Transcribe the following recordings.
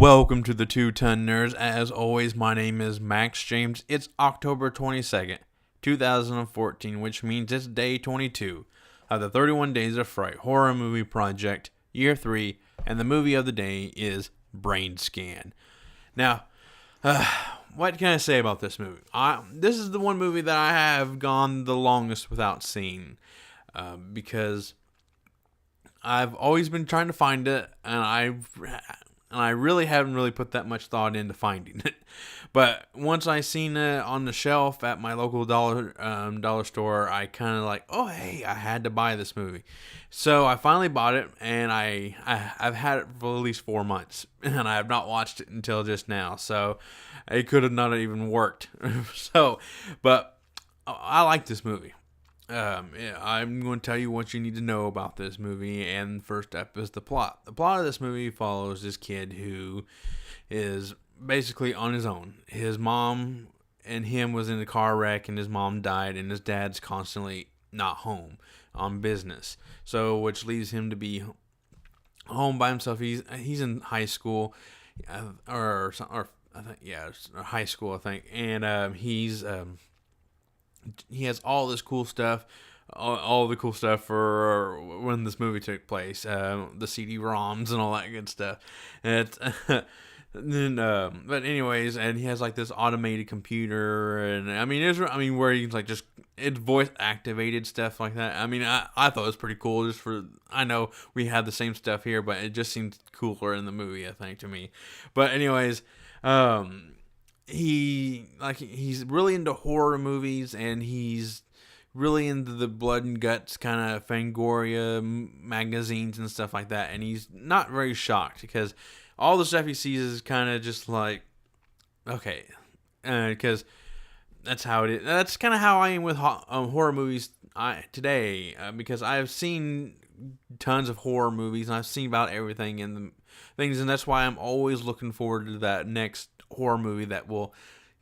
Welcome to the Two-Ton Nerds. As always, my name is Max James. It's October 22nd, 2014, which means it's day 22 of the 31 Days of Fright Horror Movie Project, Year 3, and the movie of the day is Brainscan. Now, what can I say about this movie? This is the one movie that I have gone the longest without seeing, because I've always been trying to find it, and I really haven't really put that much thought into finding it. But once I seen it on the shelf at my local dollar store, I kind of like, oh hey, I had to buy this movie. So I finally bought it, and I've had it for at least 4 months, and I have not watched it until just now. So it could have not even worked. But I like this movie. I'm going to tell you what you need to know about this movie, and first up is the plot. The plot of this movie follows this kid who is basically on his own. His mom and him was in a car wreck, and his mom died, and his dad's constantly not home on business. So, which leaves him to be home by himself. He's in high school, or I think high school, I think, and he has all this cool stuff, all the cool stuff for when this movie took place, the CD-ROMs and all that good stuff. And but anyways, and he has like this automated computer, and where you can like it's voice activated stuff like that. I thought it was pretty cool. I know we had the same stuff here, but it just seemed cooler in the movie, I think, to me. But anyways, he's really into horror movies, and he's really into the blood and guts kind of Fangoria magazines and stuff like that, and he's not very shocked because all the stuff he sees is kind of just like, okay, because that's how it is. That's kind of how I am with horror movies today, because I've seen tons of horror movies, and I've seen about everything and the things, and that's why I'm always looking forward to that next horror movie that will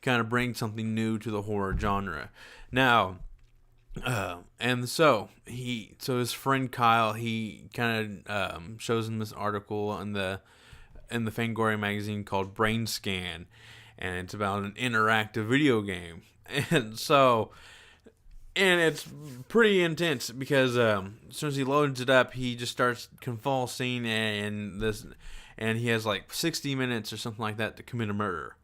kind of bring something new to the horror genre. Now, so his friend Kyle, he kind of shows him this article in the Fangoria magazine called Brainscan, and it's about an interactive video game, and it's pretty intense because as soon as he loads it up, he just starts convulsing, and he has like 60 minutes or something like that to commit a murder.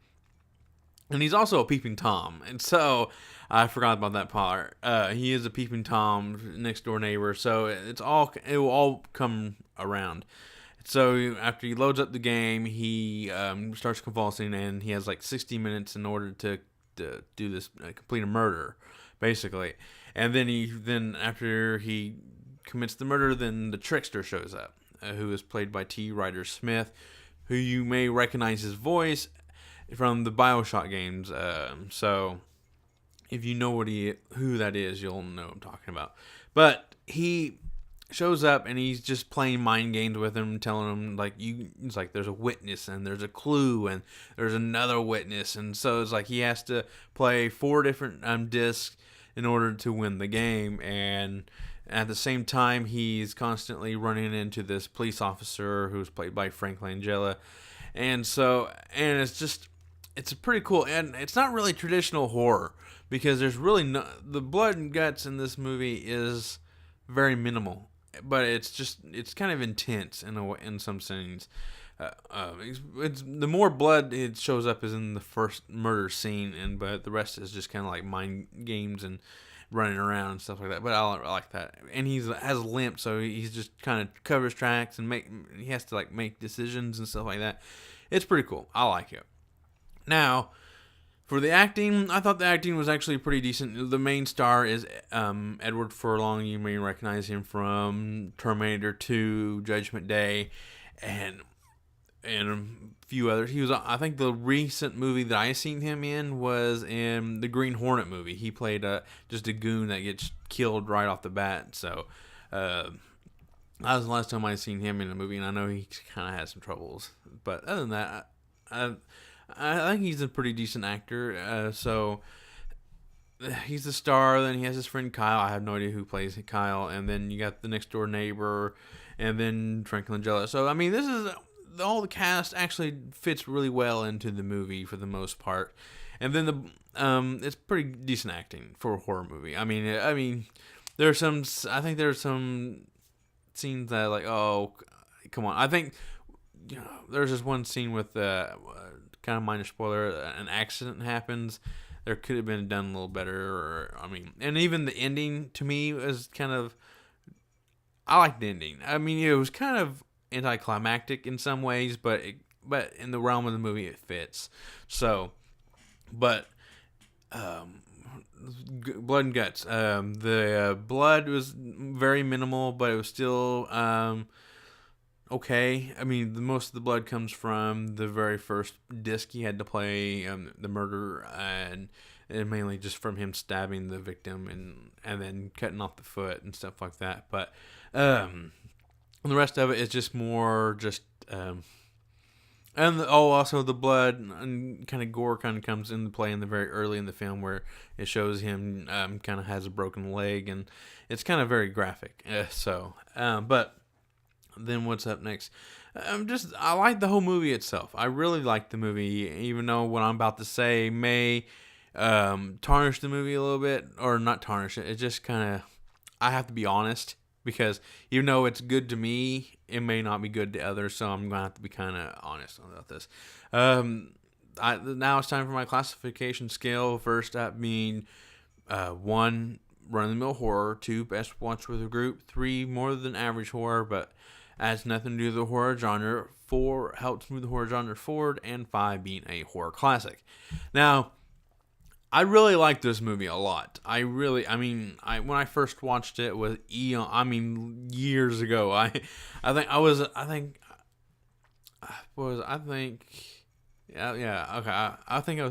And he's also a peeping Tom. And so I forgot about that part. He is a peeping Tom, next door neighbor. So it will all come around. So after he loads up the game, he starts convulsing, and he has like 60 minutes in order to do this, complete a murder, basically. And then after he commits the murder, then the trickster shows up, who is played by T. Ryder Smith, who you may recognize his voice from the BioShock games. So if you know who that is, you'll know what I'm talking about. But he shows up, and he's just playing mind games with him, telling him it's like there's a witness, and there's a clue, and there's another witness, and so it's like he has to play 4 different discs in order to win the game. And at the same time, he's constantly running into this police officer who's played by Frank Langella. And it's pretty cool. And it's not really traditional horror, because there's really the blood and guts in this movie is very minimal. But it's kind of intense in some scenes. It's the more blood it shows up is in the first murder scene, but the rest is just kind of like mind games and running around and stuff like that. But I like that. And he has a limp, so he's just kind of covers tracks, and he has to like make decisions and stuff like that. It's pretty cool. I like it. Now, for the acting, I thought the acting was actually pretty decent. The main star is Edward Furlong. You may recognize him from Terminator 2, Judgment Day, and a few others. He was, I think, the recent movie that I seen him in was in the Green Hornet movie. He played just a goon that gets killed right off the bat. So that was the last time I seen him in a movie, and I know he kind of had some troubles. But other than that, I think he's a pretty decent actor. So he's the star. Then he has his friend Kyle. I have no idea who plays Kyle. And then you got the next door neighbor, and then Frank Langella. So this is all the cast actually fits really well into the movie for the most part, and then it's pretty decent acting for a horror movie. I mean, there's some. I think there's some scenes that oh, come on. I think there's this one scene with kind of minor spoiler. An accident happens. There could have been done a little better, and even the ending to me was kind of. I liked the ending. I mean, it was kind of anticlimactic in some ways, but in the realm of the movie, it fits. So, but blood and guts. The blood was very minimal, but it was still okay. I mean, most of the blood comes from the very first disc he had to play, the murder, and mainly just from him stabbing the victim and then cutting off the foot and stuff like that. But the rest of it is just more also the blood and kind of gore kind of comes into play in the very early in the film where it shows him kind of has a broken leg, and it's kind of very graphic. But then what's up next? I like the whole movie itself. I really like the movie, even though what I'm about to say may tarnish the movie a little bit, or not tarnish it. It just kind of, I have to be honest, because even though it's good to me, it may not be good to others, so I'm going to have to be kind of honest about this. Now it's time for my classification scale. First up being 1, run-of-the-mill horror, 2, best watch with a group, 3, more than average horror, but adds nothing to do with the horror genre, 4, helps move the horror genre forward, and 5, being a horror classic. Now, I really like this movie a lot. When I first watched it with years ago. I think I was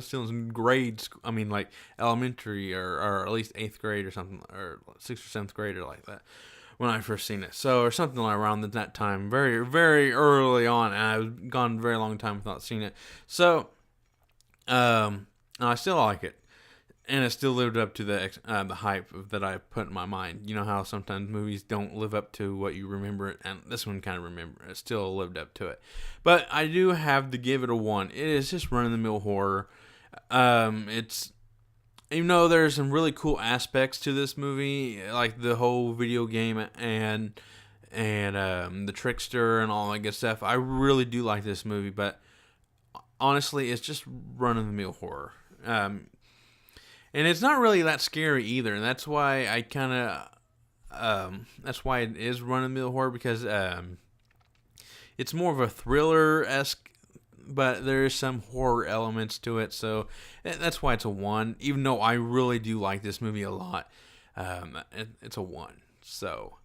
still in grade school. Elementary or at least 8th grade or something, or 6th or 7th grade or like that when I first seen it. So, or something like around that time, very, very early on, and I've gone a very long time without seeing it. So, I still like it. And it still lived up to the hype that I put in my mind. You know how sometimes movies don't live up to what you remember, and this one kind of it still lived up to it. But I do have to give it a 1. It is just run-of-the-mill horror. It's, even though there's some really cool aspects to this movie, like the whole video game and the trickster and all that good stuff. I really do like this movie, but honestly, it's just run-of-the-mill horror. And it's not really that scary either, and that's why that's why it is run-of-the-mill horror, because it's more of a thriller-esque, but there is some horror elements to it, so that's why it's a 1. Even though I really do like this movie a lot, it's a 1. So,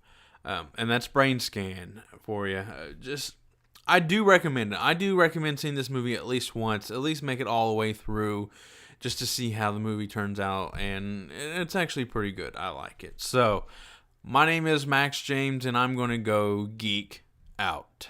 and that's Brainscan for you. I do recommend it. I do recommend seeing this movie at least once, at least make it all the way through, just to see how the movie turns out, and it's actually pretty good. I like it. So, my name is Max James, and I'm going to go geek out.